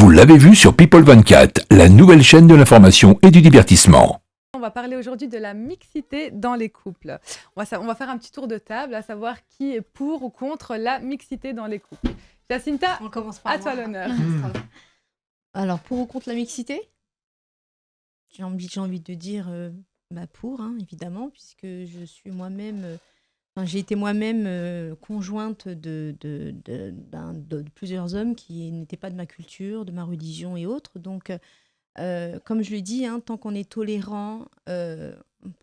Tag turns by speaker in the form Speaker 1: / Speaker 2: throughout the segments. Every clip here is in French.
Speaker 1: Vous l'avez vu sur People 24, la nouvelle chaîne de l'information et du divertissement.
Speaker 2: On va parler aujourd'hui de la mixité dans les couples. On va faire un petit tour de table, à savoir qui est pour ou contre la mixité dans les couples. Jacinta,
Speaker 3: On commence par
Speaker 2: à toi l'honneur.
Speaker 3: Alors, pour ou contre la mixité? J'ai envie de dire pour, hein, évidemment, puisque je suis moi-même... j'ai été moi-même conjointe de plusieurs hommes qui n'étaient pas de ma culture, de ma religion et autres. Donc, comme je l'ai dit, hein, tant qu'on est tolérant,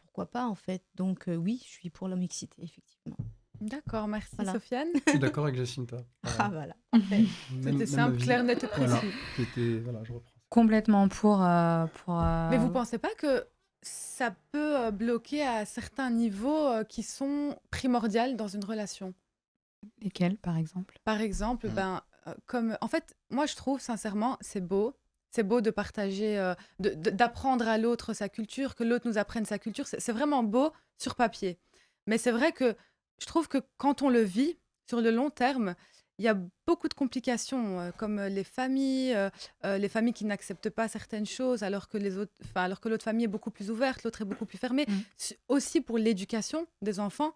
Speaker 3: pourquoi pas en fait. Donc oui, je suis pour la mixité, effectivement.
Speaker 2: D'accord, merci
Speaker 3: Voilà.
Speaker 2: Sofiane.
Speaker 4: Je suis d'accord avec Jacinta.
Speaker 3: Ah voilà, parfait.
Speaker 2: C'était simple, clair, net et précis.
Speaker 4: Voilà, je reprends.
Speaker 5: Complètement pour...
Speaker 2: Mais vous ne pensez pas que ça peut bloquer à certains niveaux qui sont primordiaux dans une relation?
Speaker 5: Lesquels, par exemple?
Speaker 2: Par exemple, comme... En fait, moi je trouve sincèrement, c'est beau. C'est beau de partager, d'apprendre à l'autre sa culture, que l'autre nous apprenne sa culture. C'est vraiment beau sur papier. Mais c'est vrai que je trouve que quand on le vit sur le long terme, il y a beaucoup de complications, comme les familles qui n'acceptent pas certaines choses, alors que l'autre famille est beaucoup plus ouverte, l'autre est beaucoup plus fermée. Aussi pour l'éducation des enfants,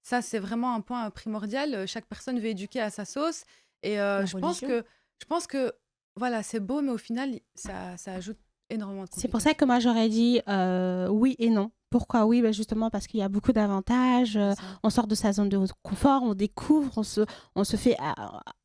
Speaker 2: ça c'est vraiment un point primordial. Chaque personne veut éduquer à sa sauce. Et je pense que voilà, c'est beau, mais au final, ça ajoute énormément de
Speaker 6: C'est pour ça que moi, j'aurais dit oui et non. Pourquoi oui? Justement parce qu'il y a beaucoup d'avantages. On sort de sa zone de confort, on découvre, on se fait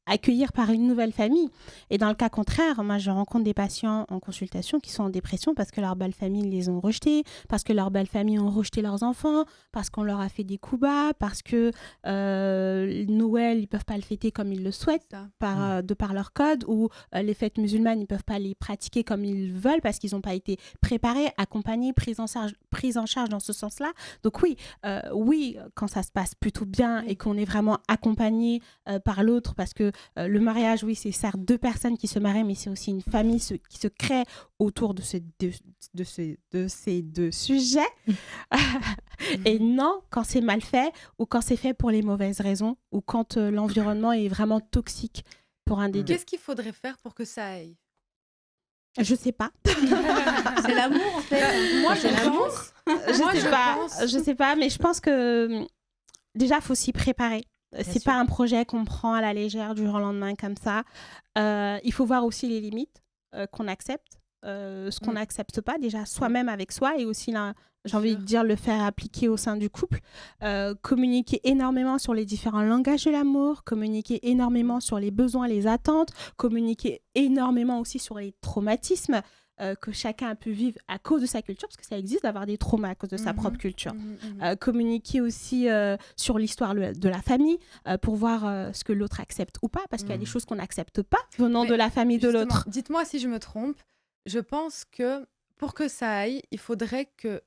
Speaker 6: accueillir par une nouvelle famille. Et dans le cas contraire, moi, je rencontre des patients en consultation qui sont en dépression parce que leurs belles familles les ont rejetés, parce que leurs belles familles ont rejeté leurs enfants, parce qu'on leur a fait des coups bas, parce que Noël, ils ne peuvent pas le fêter comme ils le souhaitent, de par leur code, ou les fêtes musulmanes, ils ne peuvent pas les pratiquer comme ils veulent parce qu'ils n'ont pas été préparés, accompagnés, pris en charge dans ce sens-là. Donc oui, quand ça se passe plutôt bien et qu'on est vraiment accompagné par l'autre, parce que le mariage, oui, c'est certes deux personnes qui se marient, mais c'est aussi une famille qui se crée autour de ces deux sujets. Et non, quand c'est mal fait, ou quand c'est fait pour les mauvaises raisons, ou quand l'environnement est vraiment toxique pour un des deux.
Speaker 2: Qu'est-ce qu'il faudrait faire pour que ça aille?
Speaker 6: Je sais pas.
Speaker 3: C'est l'amour en fait.
Speaker 2: Moi,
Speaker 3: c'est l'amour.
Speaker 6: Je sais pas, mais je pense que déjà, il faut s'y préparer. C'est pas un projet qu'on prend à la légère du jour au lendemain comme ça. Il faut voir aussi les limites qu'on accepte, ce qu'on n'accepte pas déjà soi-même avec soi, et aussi là, j'ai envie de dire le faire appliquer au sein du couple. Communiquer énormément sur les différents langages de l'amour, communiquer énormément sur les besoins, les attentes, communiquer énormément aussi sur les traumatismes que chacun a pu vivre à cause de sa culture, parce que ça existe d'avoir des traumas à cause de sa propre culture. Communiquer aussi sur l'histoire de la famille pour voir ce que l'autre accepte ou pas, parce qu'il y a des choses qu'on n'accepte pas venant de la famille de l'autre.
Speaker 2: Dites-moi si je me trompe, je pense que pour que ça aille, il faudrait que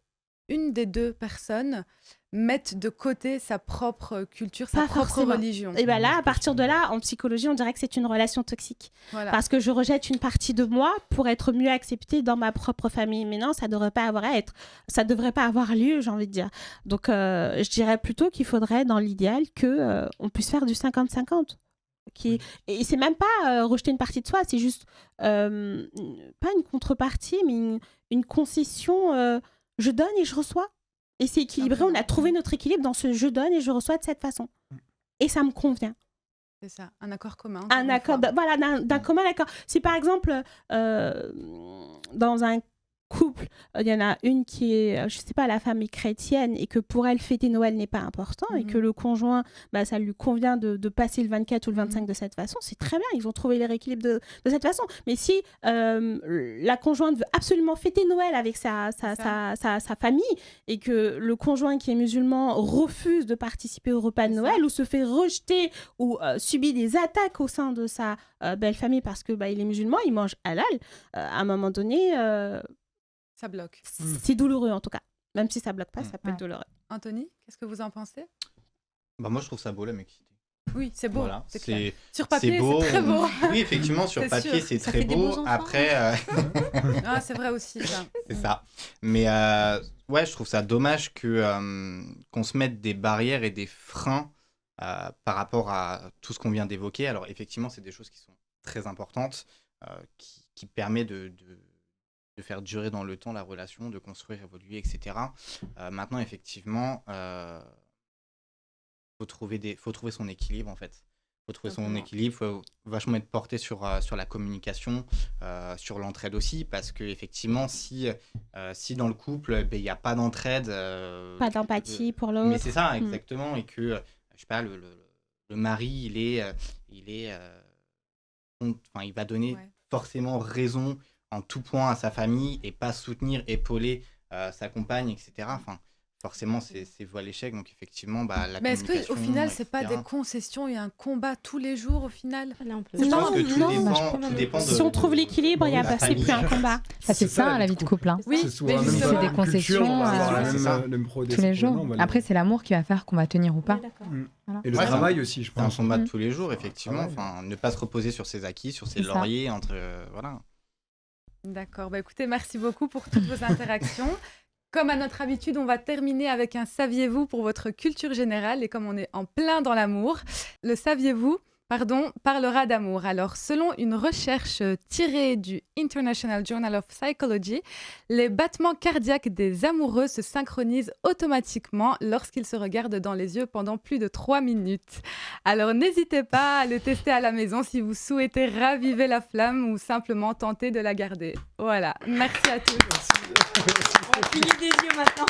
Speaker 2: une des deux personnes mette de côté sa propre culture, sa propre religion.
Speaker 6: Et bien là, à partir de là, en psychologie, on dirait que c'est une relation toxique. Voilà. Parce que je rejette une partie de moi pour être mieux acceptée dans ma propre famille. Mais non, ça ne devrait pas avoir lieu, j'ai envie de dire. Donc, je dirais plutôt qu'il faudrait, dans l'idéal, qu'on puisse faire du 50-50. Et c'est même pas rejeter une partie de soi, c'est juste pas une contrepartie, mais une concession. Je donne et je reçois. Et c'est équilibré. On a trouvé notre équilibre dans ce je donne et je reçois de cette façon. Et ça me convient.
Speaker 2: C'est ça, un accord commun.
Speaker 6: Un accord, d'un commun accord. Si par exemple, dans un couple, il y en a une qui est, je sais pas, la femme est chrétienne et que pour elle, fêter Noël n'est pas important et que le conjoint, ça lui convient de passer le 24 ou le 25 de cette façon, c'est très bien, ils ont trouvé leur équilibre de cette façon. Mais si la conjointe veut absolument fêter Noël avec sa famille et que le conjoint qui est musulman refuse de participer au repas de Noël ou se fait rejeter ou subit des attaques au sein de sa belle famille parce que il est musulman, il mange halal, à un moment donné...
Speaker 2: ça bloque.
Speaker 6: C'est douloureux en tout cas. Même si ça bloque pas, ça peut être douloureux.
Speaker 2: Anthony, qu'est-ce que vous en pensez?
Speaker 7: Moi, je trouve ça beau la mixité.
Speaker 2: Oui, c'est beau.
Speaker 7: Voilà,
Speaker 2: c'est clair. Sur papier, c'est très beau.
Speaker 7: Oui, effectivement, sur papier, c'est
Speaker 3: ça
Speaker 7: très
Speaker 3: fait
Speaker 7: beau.
Speaker 3: Des beaux
Speaker 7: Après,
Speaker 2: c'est vrai aussi. Ça.
Speaker 7: C'est ça. Mais je trouve ça dommage qu'on se mette des barrières et des freins par rapport à tout ce qu'on vient d'évoquer. Alors, effectivement, c'est des choses qui sont très importantes. qui permet de faire durer dans le temps la relation, de construire, évoluer, etc. Maintenant, effectivement, faut trouver son équilibre, en fait. Faut trouver son équilibre, faut vachement être porté sur la communication, sur l'entraide aussi, parce que effectivement, si dans le couple, il n'y a pas d'entraide,
Speaker 6: Pas d'empathie pour l'autre.
Speaker 7: mais c'est ça, exactement, et que, je sais pas, le mari, il va donner forcément raison en tout point à sa famille et pas soutenir, épauler sa compagne, etc. Enfin, forcément, c'est voué à l'échec. Donc, effectivement, la
Speaker 2: Mais est-ce
Speaker 7: communication,
Speaker 2: qu'au final, c'est pas
Speaker 7: etc.
Speaker 2: des concessions et un combat tous les jours au final?
Speaker 3: Là, on peut-
Speaker 7: Je pense que
Speaker 6: Non,
Speaker 7: tout dépend de...
Speaker 6: Si on trouve l'équilibre, il y a
Speaker 7: la
Speaker 6: c'est plus un
Speaker 7: famille.
Speaker 6: combat.
Speaker 5: C'est ça, la vie de couple. Hein.
Speaker 2: Oui,
Speaker 4: C'est souvent
Speaker 2: mais
Speaker 4: la même
Speaker 2: justement,
Speaker 5: C'est des concessions,
Speaker 4: culture, on va avoir
Speaker 7: c'est ça.
Speaker 4: le même pro et des
Speaker 5: Tous les
Speaker 4: contre,
Speaker 5: jours.
Speaker 4: on va
Speaker 5: Après, c'est l'amour qui va faire qu'on va tenir ou pas.
Speaker 3: Ouais, d'accord.
Speaker 4: Et le
Speaker 7: Ouais,
Speaker 4: travail aussi, je
Speaker 7: C'est un
Speaker 4: pense.
Speaker 7: combat de tous les jours, effectivement.
Speaker 4: Ouais.
Speaker 7: Enfin, ne pas se reposer sur ses acquis, sur ses
Speaker 5: C'est ça.
Speaker 7: lauriers, voilà.
Speaker 2: D'accord. Écoutez, merci beaucoup pour toutes vos interactions. Comme à notre habitude, on va terminer avec un saviez-vous pour votre culture générale. Et comme on est en plein dans l'amour, le saviez-vous, parlera d'amour. Alors, selon une recherche tirée du International Journal of Psychology, les battements cardiaques des amoureux se synchronisent automatiquement lorsqu'ils se regardent dans les yeux pendant plus de 3 minutes. Alors, n'hésitez pas à le tester à la maison si vous souhaitez raviver la flamme ou simplement tenter de la garder. Voilà, merci à tous.
Speaker 3: On finit des yeux maintenant.